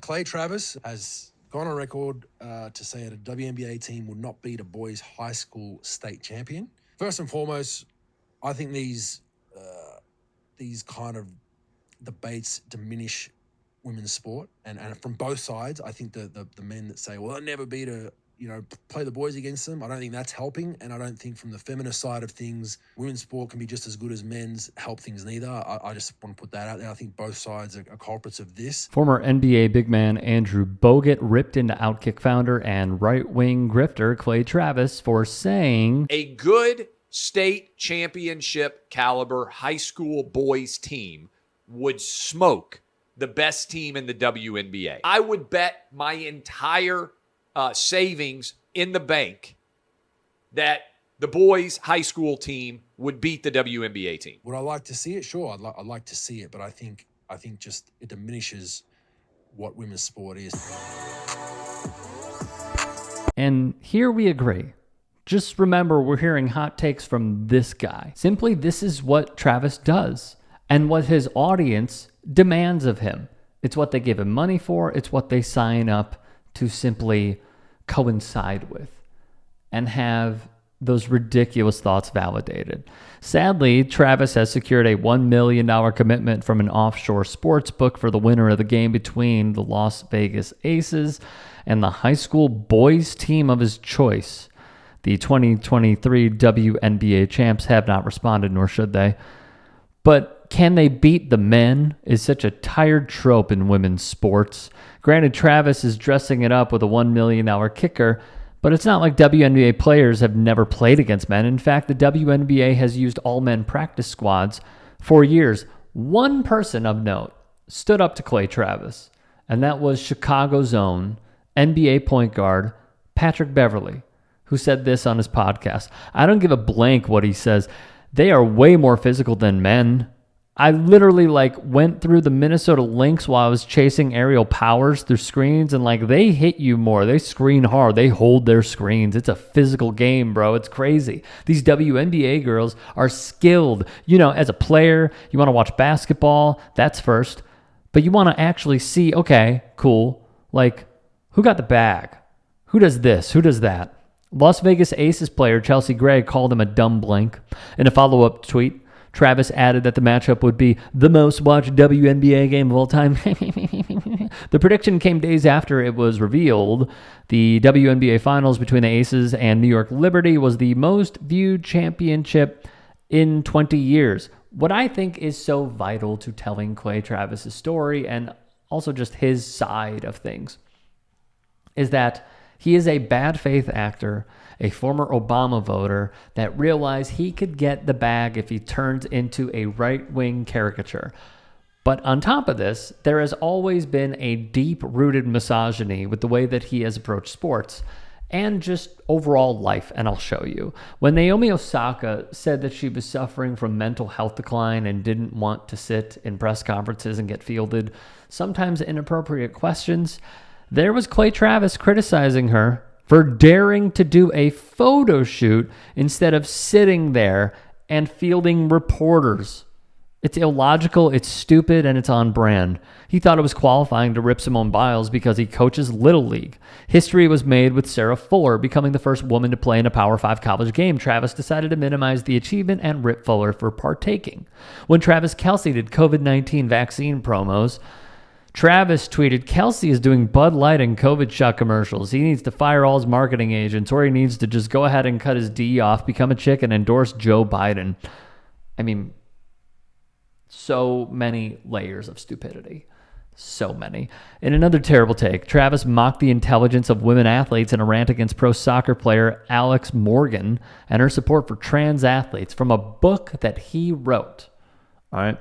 Clay Travis has gone on record to say that a WNBA team will not beat a boys' high school state champion. First and foremost, I think these kind of debates diminish women's sport, and from both sides. I think the men that say, well, they'll never beat play the boys against them, I don't think that's helping, and I don't think from the feminist side of things, women's sport can be just as good as men's, help things neither. I just want to put that out there. I think both sides are culprits of this. Former NBA big man Andrew Bogut ripped into Outkick founder and right-wing grifter Clay Travis for saying, a good state championship caliber high school boys team would smoke the best team in the WNBA. I would bet my entire savings in the bank that the boys' high school team would beat the WNBA team. Would I like to see it? Sure, I'd like to see it, but I think just it diminishes what women's sport is. And here we agree. Just remember, we're hearing hot takes from this guy. Simply, this is what Travis does and what his audience demands of him. It's what they give him money for. It's what they sign up to simply coincide with and have those ridiculous thoughts validated. Sadly, Travis has secured a $1 million commitment from an offshore sports book for the winner of the game between the Las Vegas Aces and the high school boys team of his choice. The 2023 WNBA champs have not responded, nor should they. But can they beat the men is such a tired trope in women's sports. Granted, Travis is dressing it up with a $1 million kicker, but it's not like WNBA players have never played against men. In fact, the WNBA has used all-men practice squads for years. One person of note stood up to Clay Travis, and that was Chicago's own NBA point guard Patrick Beverley, who said this on his podcast. I don't give a blank what he says. They are way more physical than men. I literally went through the Minnesota Lynx while I was chasing aerial powers through screens, and they hit you more. They screen hard. They hold their screens. It's a physical game, bro. It's crazy. These WNBA girls are skilled. As a player, you want to watch basketball. That's first. But you want to actually see, okay, cool. Who got the bag? Who does this? Who does that? Las Vegas Aces player Chelsea Gray called him a dumb blank. In a follow-up tweet, Travis added that the matchup would be the most watched WNBA game of all time. The prediction came days after it was revealed. The WNBA Finals between the Aces and New York Liberty was the most viewed championship in 20 years. What I think is so vital to telling Clay Travis's story and also just his side of things is that he is a bad faith actor, a former Obama voter that realized he could get the bag if he turned into a right-wing caricature. But on top of this, there has always been a deep-rooted misogyny with the way that he has approached sports and just overall life, and I'll show you. When Naomi Osaka said that she was suffering from mental health decline and didn't want to sit in press conferences and get fielded sometimes inappropriate questions, there was Clay Travis criticizing her for daring to do a photo shoot instead of sitting there and fielding reporters. It's illogical, it's stupid, and it's on brand. He thought it was qualifying to rip Simone Biles because he coaches Little League. History was made with Sarah Fuller becoming the first woman to play in a Power 5 college game. Travis decided to minimize the achievement and rip Fuller for partaking. When Travis Kelce did COVID-19 vaccine promos, Travis tweeted, Kelce is doing Bud Light and COVID shot commercials. He needs to fire all his marketing agents, or he needs to just go ahead and cut his D off, become a chick, and endorse Joe Biden. I mean, so many layers of stupidity. So many. In another terrible take, Travis mocked the intelligence of women athletes in a rant against pro soccer player Alex Morgan and her support for trans athletes from a book that he wrote. All right.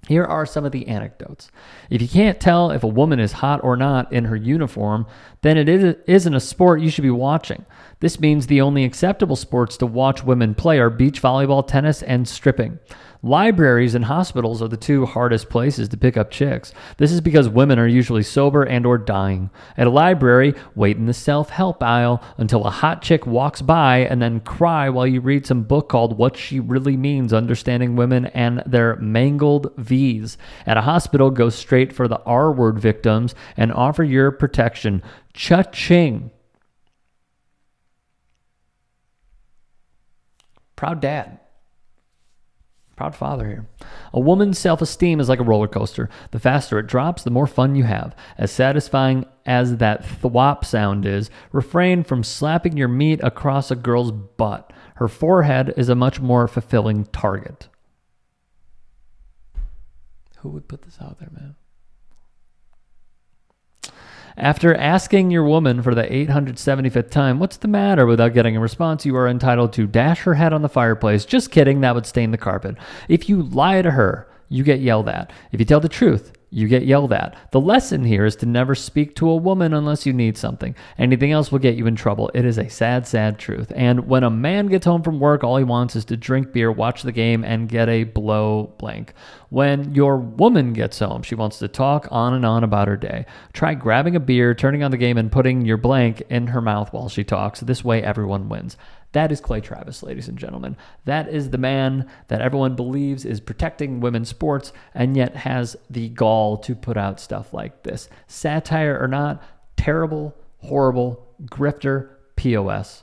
Here are some of the anecdotes. If you can't tell if a woman is hot or not in her uniform, then it isn't a sport you should be watching. This means the only acceptable sports to watch women play are beach volleyball, tennis, and stripping. Libraries and hospitals are the two hardest places to pick up chicks. This is because women are usually sober and or dying. At a library, wait in the self-help aisle until a hot chick walks by and then cry while you read some book called What She Really Means, Understanding Women and Their Mangled V's. At a hospital, go straight for the R-word victims and offer your protection. Cha-ching. Proud dad. Proud father here. A woman's self-esteem is like a roller coaster. The faster it drops, the more fun you have. As satisfying as that thwop sound is, refrain from slapping your meat across a girl's butt. Her forehead is a much more fulfilling target. Who would put this out there, man? After asking your woman for the 875th time, what's the matter, without getting a response, you are entitled to dash her head on the fireplace. Just kidding, that would stain the carpet. If you lie to her, you get yelled at. If you tell the truth, you get yelled at. The lesson here is to never speak to a woman unless you need something. Anything else will get you in trouble. It is a sad, sad truth. And when a man gets home from work, all he wants is to drink beer, watch the game, and get a blow blank. When your woman gets home, she wants to talk on and on about her day. Try grabbing a beer, turning on the game, and putting your blank in her mouth while she talks. This way, everyone wins. That is Clay Travis, ladies and gentlemen. That is the man that everyone believes is protecting women's sports and yet has the gall to put out stuff like this. Satire or not, terrible, horrible, grifter, POS.